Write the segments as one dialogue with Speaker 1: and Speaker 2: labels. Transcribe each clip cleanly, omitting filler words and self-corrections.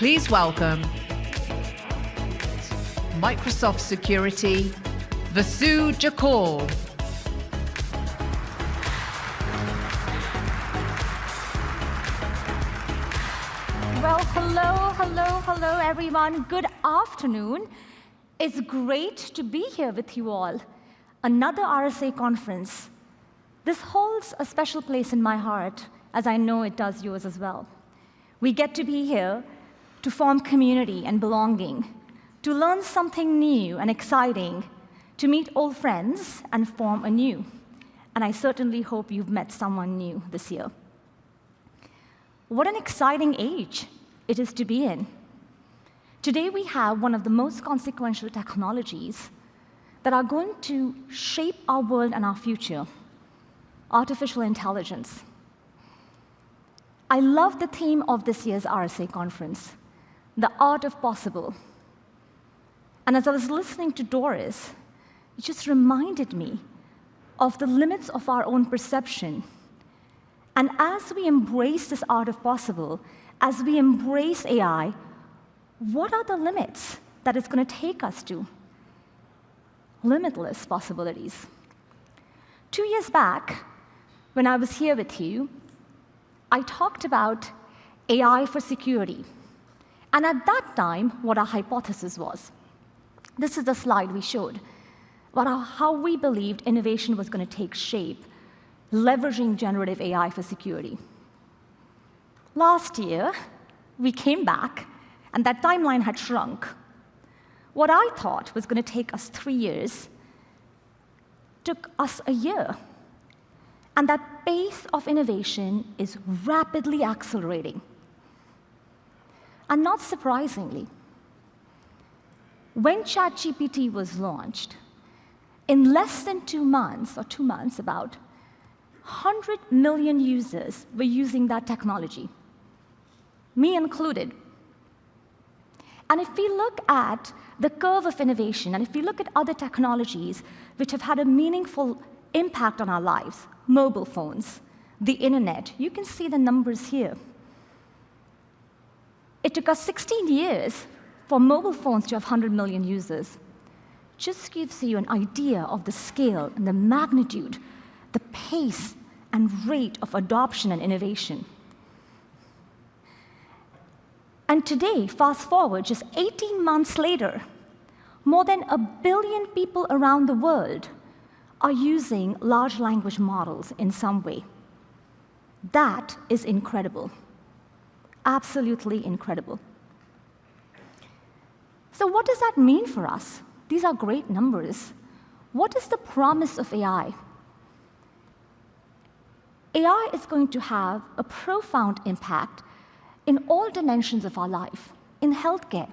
Speaker 1: Please welcome Microsoft Security, Vasu Jakor.
Speaker 2: Well, hello, everyone. Good afternoon. It's great to be here with you all. Another RSA conference. This holds a special place in my heart, as I know it does yours as well. We get to be here to form community and belonging, to learn something new and exciting, to meet old friends and form anew. And I certainly hope you've met someone new this year. What an exciting age it is to be in. Today we have one of the most consequential technologies that are going to shape our world and our future: artificial intelligence. I love the theme of this year's RSA conference, the art of possible. And as I was listening to Doris, it just reminded me of the limits of our own perception. And as we embrace this art of possible, as we embrace AI, what are the limits that it's going to take us to? Limitless possibilities. 2 years back, when I was here with you, I talked about AI for security. And at that time, what our hypothesis was. This is the slide we showed about how we believed innovation was going to take shape, leveraging generative AI for security. Last year, we came back, and that timeline had shrunk. What I thought was going to take us 3 years took us a year. And that pace of innovation is rapidly accelerating. And not surprisingly, when ChatGPT was launched, in less than 2 months, or 2 months about, 100 million users were using that technology, me included. And if we look at the curve of innovation, and if we look at other technologies which have had a meaningful impact on our lives, mobile phones, the internet, you can see the numbers here. It took us 16 years for mobile phones to have 100 million users. Just gives you an idea of the scale and the magnitude, the pace and rate of adoption and innovation. And today, fast forward, just 18 months later, more than 1 billion people around the world are using large language models in some way. That is incredible. Absolutely incredible. So what does that mean for us? These are great numbers. What is the promise of AI? AI is going to have a profound impact in all dimensions of our life. In healthcare,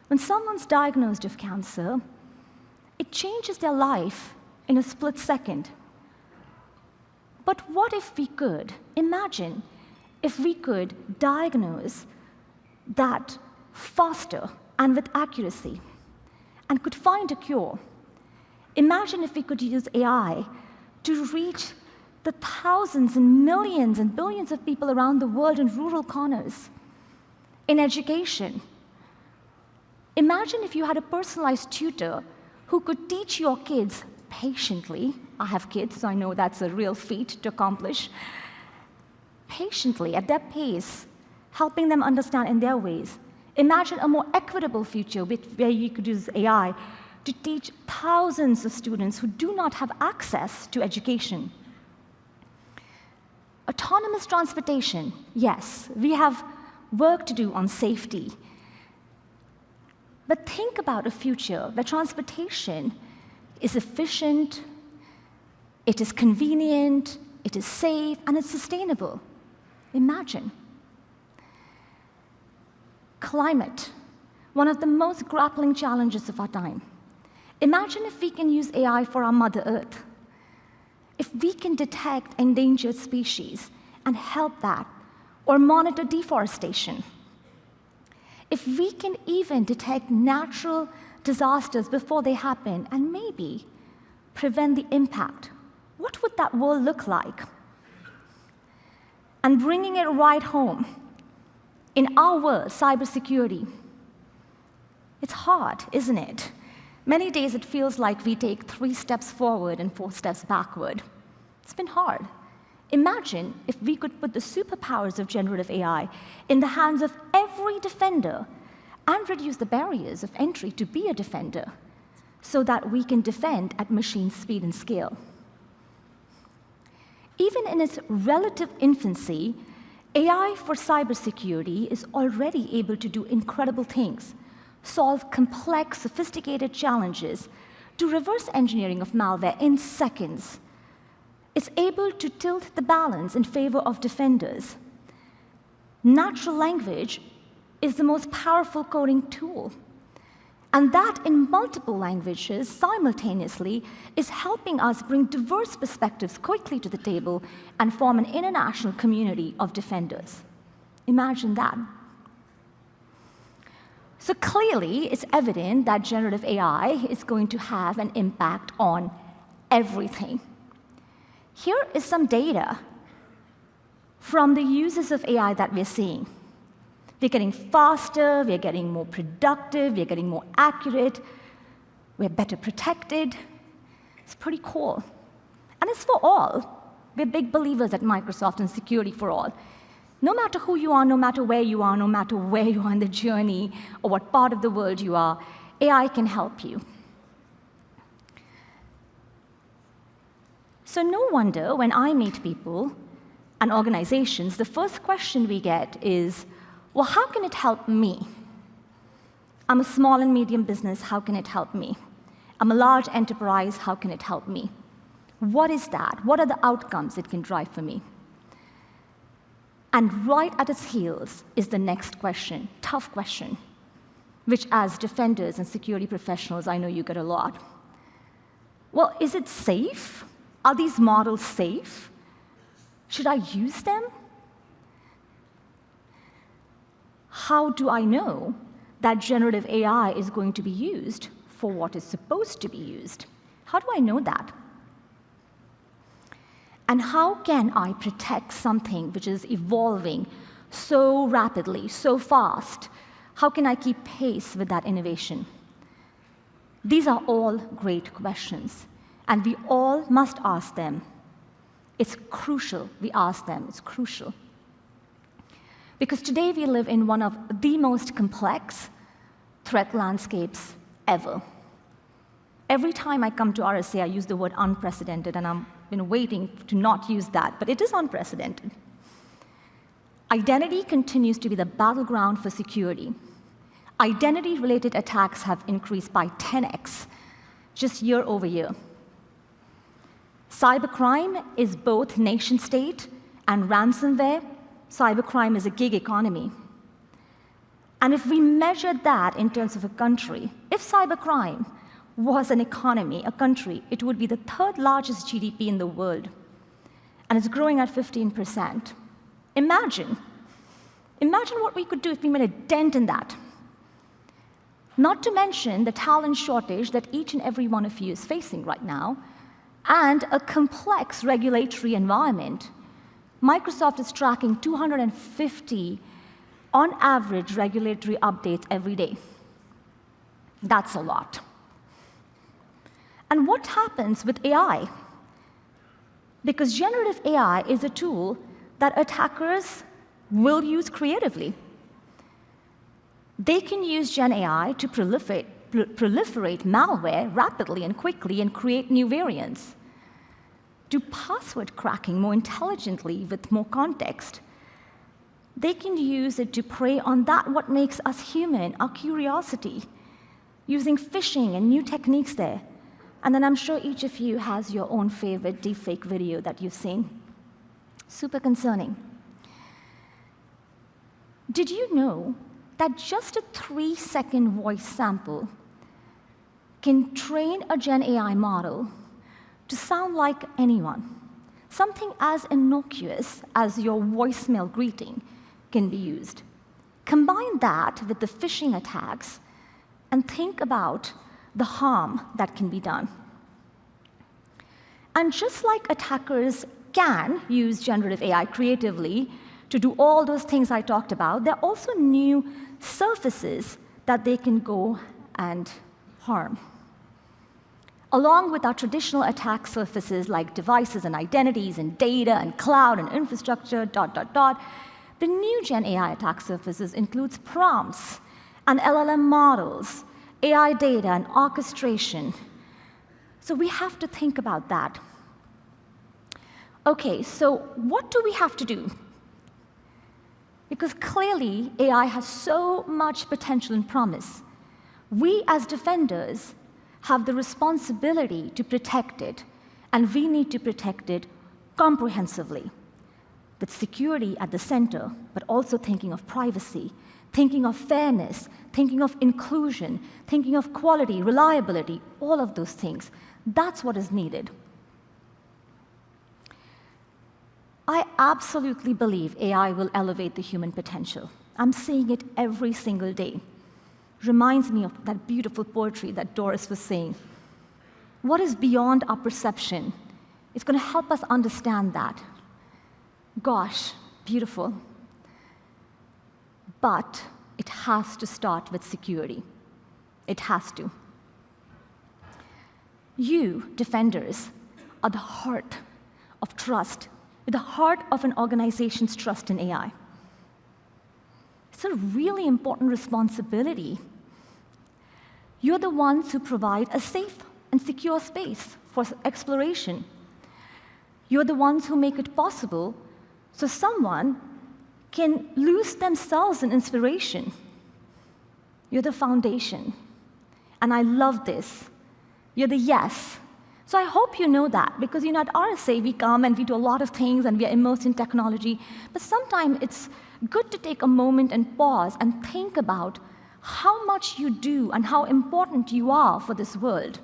Speaker 2: when someone's diagnosed with cancer, it changes their life in a split second. But what if we could imagine if we could diagnose that faster and with accuracy and could find a cure? Imagine if we could use AI to reach the thousands and millions and billions of people around the world in rural corners, in education. Imagine if you had a personalized tutor who could teach your kids patiently. I have kids, so I know that's a real feat to accomplish. Patiently, at their pace, helping them understand in their ways. Imagine a more equitable future where you could use AI to teach thousands of students who do not have access to education. Autonomous transportation, yes, we have work to do on safety. But think about a future where transportation is efficient, it is convenient, it is safe, and it's sustainable. Imagine. Climate, one of the most grappling challenges of our time. Imagine if we can use AI for our Mother Earth. If we can detect endangered species and help that, or monitor deforestation. If we can even detect natural disasters before they happen and maybe prevent the impact, what would that world look like? And bringing it right home, In our world, cybersecurity, it's hard, isn't it? Many days it feels like we take 3 steps forward and 4 steps backward. It's been hard. Imagine if we could put the superpowers of generative AI in the hands of every defender and reduce the barriers of entry to be a defender so that we can defend at machine speed and scale. Even in its relative infancy, AI for cybersecurity is already able to do incredible things, solve complex, sophisticated challenges, do reverse engineering of malware in seconds. It's able to tilt the balance in favor of defenders. Natural language is the most powerful coding tool. And that in multiple languages simultaneously is helping us bring diverse perspectives quickly to the table and form an international community of defenders. Imagine that. So clearly, it's evident that generative AI is going to have an impact on everything. Here is some data from the uses of AI that we're seeing. We're getting faster, we're getting more productive, we're getting more accurate, we're better protected. It's pretty cool. And it's for all. We're big believers at Microsoft in security for all. No matter who you are, no matter where you are, no matter where you are in the journey or what part of the world you are, AI can help you. So no wonder when I meet people and organizations, the first question we get is, well, how can it help me? I'm a small and medium business, how can it help me? I'm a large enterprise, how can it help me? What is that? What are the outcomes it can drive for me? And right at its heels is the next question, tough question, which as defenders and security professionals, I know you get a lot. Well, is it safe? Are these models safe? Should I use them? How do I know that generative AI is going to be used for what is supposed to be used? How do I know that? And how can I protect something which is evolving so rapidly, so fast? How can I keep pace with that innovation? These are all great questions, and we all must ask them. It's crucial we ask them. It's crucial. Because today we live in one of the most complex threat landscapes ever. Every time I come to RSA, I use the word unprecedented, and I've been waiting to not use that, but it is unprecedented. Identity continues to be the battleground for security. Identity-related attacks have increased by 10x just year over year. Cybercrime is both nation-state and ransomware. Cybercrime is a gig economy. And if we measured that in terms of a country, if cybercrime was an economy, a country, it would be the 3rd largest GDP in the world. And it's growing at 15%. Imagine what we could do if we made a dent in that. Not to mention the talent shortage that each and every one of you is facing right now, and a complex regulatory environment. Microsoft is tracking 250, on average, regulatory updates every day. That's a lot. And what happens with AI? Because generative AI is a tool that attackers will use creatively. They can use Gen AI to proliferate malware rapidly and quickly and create new variants. Do password cracking more intelligently with more context. They can use it to prey on that what makes us human, our curiosity, using phishing and new techniques there. And then I'm sure each of you has your own favorite deepfake video that you've seen. Super concerning. Did you know that just a 3-second voice sample can train a Gen AI model to sound like anyone? Something as innocuous as your voicemail greeting can be used. Combine that with the phishing attacks and think about the harm that can be done. And just like attackers can use generative AI creatively to do all those things I talked about, there are also new surfaces that they can go and harm. Along with our traditional attack surfaces like devices and identities and data and cloud and infrastructure, the new Gen AI attack surfaces includes prompts and LLM models, AI data and orchestration. So we have to think about that. Okay, so what do we have to do? Because clearly, AI has so much potential and promise. We, as defenders, have the responsibility to protect it, and we need to protect it comprehensively, with security at the center, but also thinking of privacy, thinking of fairness, thinking of inclusion, thinking of quality, reliability, all of those things. That's what is needed. I absolutely believe AI will elevate the human potential. I'm seeing it every single day. Reminds me of that beautiful poetry that Doris was saying. What is beyond our perception? It's going to help us understand that. Gosh, beautiful. But it has to start with security. It has to. You, defenders, are the heart of trust, the heart of an organization's trust in AI. It's a really important responsibility. You're the ones who provide a safe and secure space for exploration. You're the ones who make it possible so someone can lose themselves in inspiration. You're the foundation. And I love this. You're the yes. So I hope you know that, because at RSA, we come and we do a lot of things and we are immersed in technology. But sometimes it's good to take a moment and pause and think about how much you do and how important you are for this world.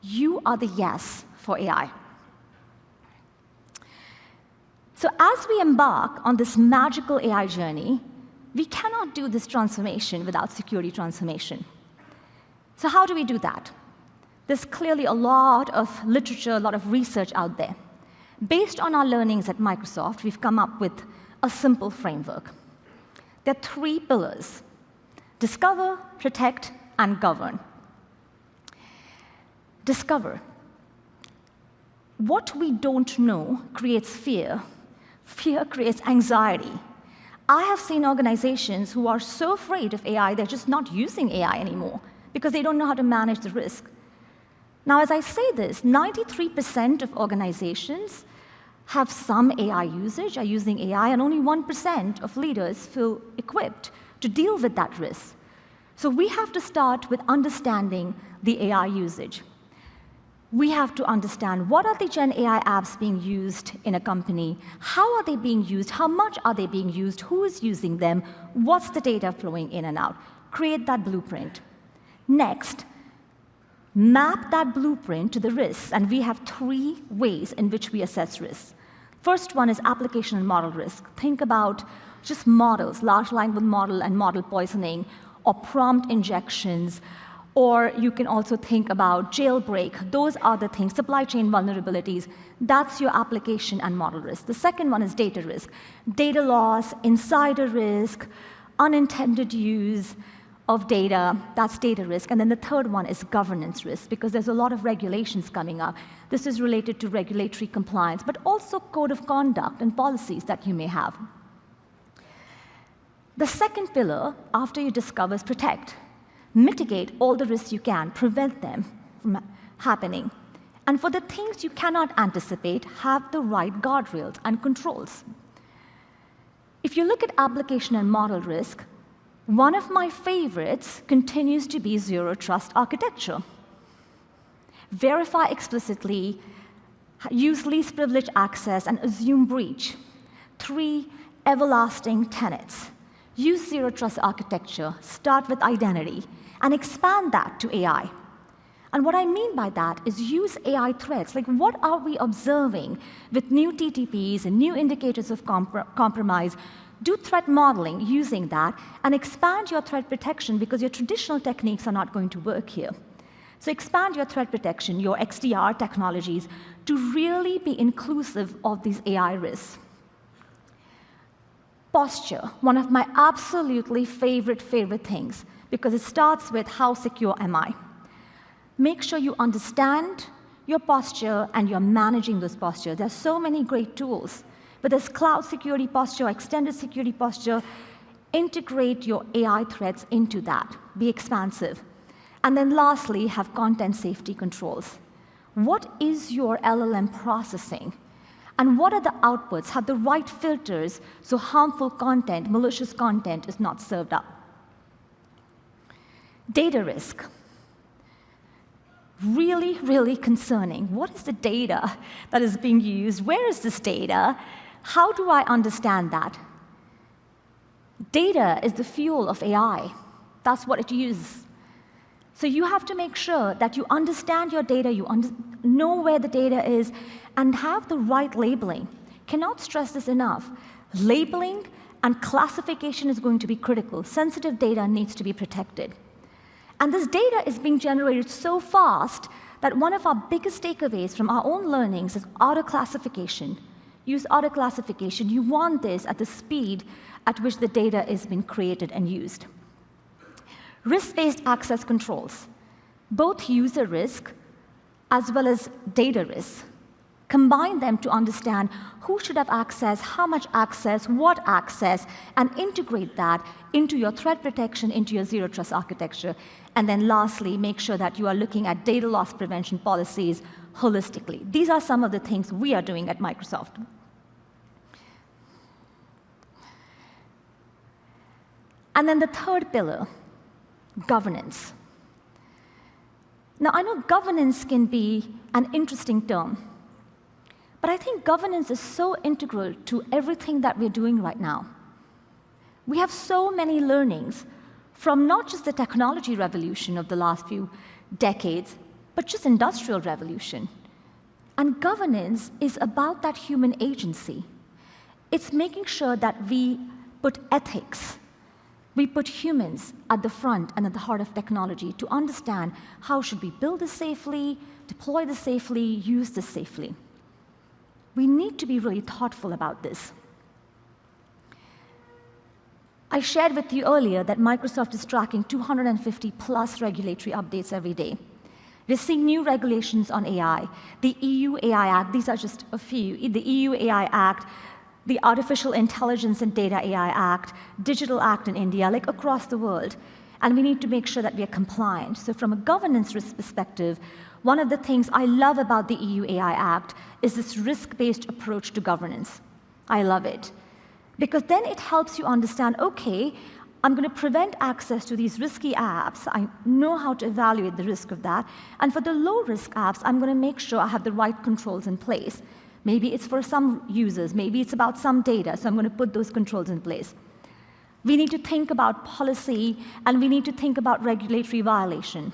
Speaker 2: You are the yes for AI. So as we embark on this magical AI journey, we cannot do this transformation without security transformation. So how do we do that? There's clearly a lot of literature, a lot of research out there. Based on our learnings at Microsoft, we've come up with a simple framework. There are 3 pillars: discover, protect, and govern. Discover. What we don't know creates fear. Fear creates anxiety. I have seen organizations who are so afraid of AI, they're just not using AI anymore because they don't know how to manage the risk. Now, as I say this, 93% of organizations have some AI usage, are using AI, and only 1% of leaders feel equipped to deal with that risk. So we have to start with understanding the AI usage. We have to understand, what are the Gen AI apps being used in a company? How are they being used? How much are they being used? Who is using them? What's the data flowing in and out? Create that blueprint. Next, map that blueprint to the risks, and we have 3 ways in which we assess risks. First one is application and model risk. Think about just models, large language model and model poisoning, or prompt injections, or you can also think about jailbreak. Those are the things, supply chain vulnerabilities. That's your application and model risk. The second one is data risk. Data loss, insider risk, unintended use of data, that's data risk. And then the third one is governance risk, because there's a lot of regulations coming up. This is related to regulatory compliance, but also code of conduct and policies that you may have. The second pillar, after you discover, is protect. Mitigate all the risks you can, prevent them from happening. And for the things you cannot anticipate, have the right guardrails and controls. If you look at application and model risk, one of my favorites continues to be zero trust architecture. Verify explicitly, use least privilege access, and assume breach. 3 everlasting tenets. Use zero trust architecture, start with identity, and expand that to AI. And what I mean by that is use AI threats. Like, what are we observing with new TTPs and new indicators of compromise? Do threat modeling using that, and expand your threat protection, because your traditional techniques are not going to work here. So expand your threat protection, your XDR technologies, to really be inclusive of these AI risks. Posture, one of my absolutely favorite things, because it starts with how secure am I? Make sure you understand your posture and you're managing those postures. There's so many great tools, but there's cloud security posture, extended security posture. Integrate your AI threats into that. Be expansive. And then lastly, have content safety controls. What is your LLM processing? And what are the outputs? Have the right filters so harmful content, malicious content is not served up. Data risk. Really, really concerning. What is the data that is being used? Where is this data? How do I understand that? Data is the fuel of AI. That's what it uses. So you have to make sure that you understand your data, you know where the data is, and have the right labeling. Cannot stress this enough. Labeling and classification is going to be critical. Sensitive data needs to be protected. And this data is being generated so fast that one of our biggest takeaways from our own learnings is auto-classification. Use auto-classification. You want this at the speed at which the data is being created and used. Risk-based access controls, both user risk as well as data risk. Combine them to understand who should have access, how much access, what access, and integrate that into your threat protection, into your zero trust architecture. And then lastly, make sure that you are looking at data loss prevention policies holistically. These are some of the things we are doing at Microsoft. And then the third pillar, governance. Now, I know governance can be an interesting term, but I think governance is so integral to everything that we're doing right now. We have so many learnings from not just the technology revolution of the last few decades, but just industrial revolution. And governance is about that human agency. It's making sure that we put ethics, we put humans at the front and at the heart of technology to understand how should we build this safely, deploy this safely, use this safely. We need to be really thoughtful about this. I shared with you earlier that Microsoft is tracking 250+ regulatory updates every day. We're seeing new regulations on AI. The EU AI Act, these are just a few. The EU AI Act, the Artificial Intelligence and Data AI Act, Digital Act in India, like across the world. And we need to make sure that we are compliant. So from a governance risk perspective, one of the things I love about the EU AI Act is this risk-based approach to governance. I love it. Because then it helps you understand, okay, I'm going to prevent access to these risky apps. I know how to evaluate the risk of that. And for the low-risk apps, I'm going to make sure I have the right controls in place. Maybe it's for some users. Maybe it's about some data. So I'm going to put those controls in place. We need to think about policy, and we need to think about regulatory violation,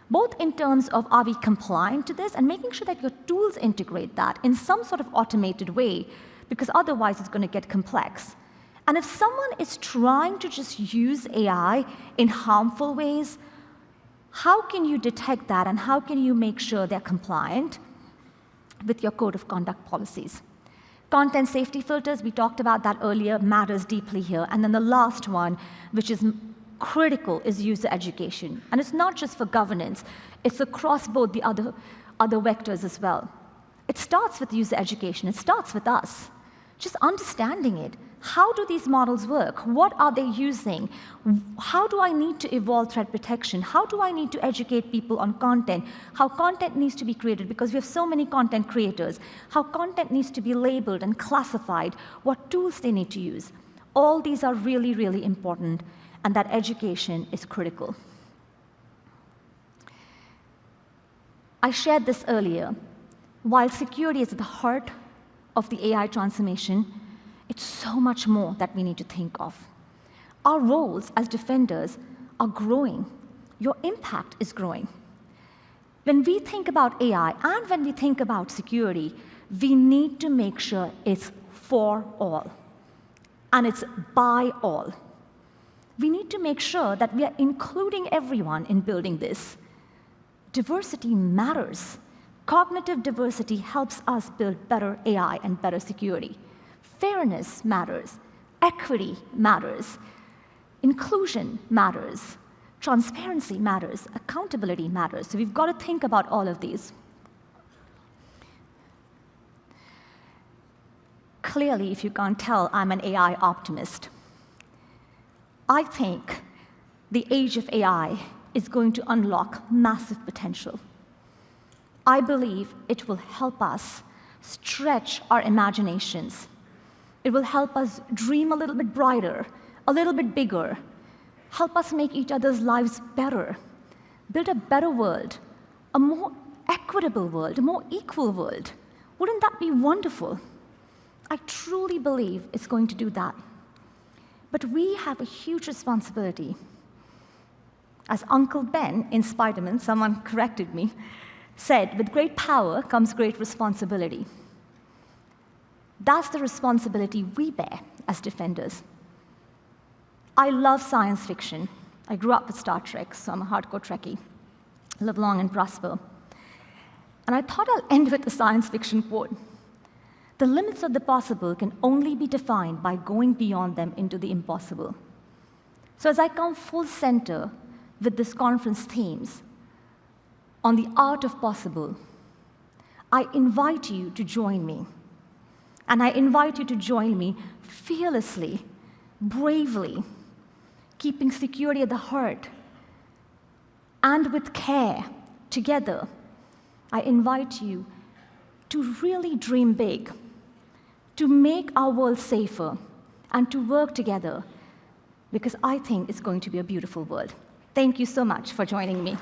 Speaker 2: both in terms of are we compliant to this and making sure that your tools integrate that in some sort of automated way, because otherwise it's going to get complex. And if someone is trying to just use AI in harmful ways, how can you detect that, and how can you make sure they're compliant with your code of conduct policies? Content safety filters, we talked about that earlier, matters deeply here. And then the last one, which is critical, is user education. And it's not just for governance, it's across both the other vectors as well. It starts with user education, it starts with us. Just understanding it. How do these models work? What are they using? How do I need to evolve threat protection? How do I need to educate people on content? How content needs to be created, because we have so many content creators. How content needs to be labeled and classified, what tools they need to use. All these are really, really important, and that education is critical. I shared this earlier. While security is at the heart of the AI transformation, it's so much more that we need to think of. Our roles as defenders are growing. Your impact is growing. When we think about AI and when we think about security, we need to make sure it's for all, and it's by all. We need to make sure that we are including everyone in building this. Diversity matters. Cognitive diversity helps us build better AI and better security. Fairness matters. Equity matters. Inclusion matters. Transparency matters. Accountability matters. So we've got to think about all of these. Clearly, if you can't tell, I'm an AI optimist. I think the age of AI is going to unlock massive potential. I believe it will help us stretch our imaginations. It will help us dream a little bit brighter, a little bit bigger, help us make each other's lives better, build a better world, a more equitable world, a more equal world. Wouldn't that be wonderful? I truly believe it's going to do that. But we have a huge responsibility. As Uncle Ben in Spider-Man, someone corrected me, said, with great power comes great responsibility. That's the responsibility we bear as defenders. I love science fiction. I grew up with Star Trek, so I'm a hardcore Trekkie. Live long and prosper. And I thought I'll end with a science fiction quote. The limits of the possible can only be defined by going beyond them into the impossible. So as I come full center with this conference themes on the art of possible, I invite you to join me. And I invite you to join me fearlessly, bravely, keeping security at the heart, and with care, together. I invite you to really dream big, to make our world safer, and to work together, because I think it's going to be a beautiful world. Thank you so much for joining me.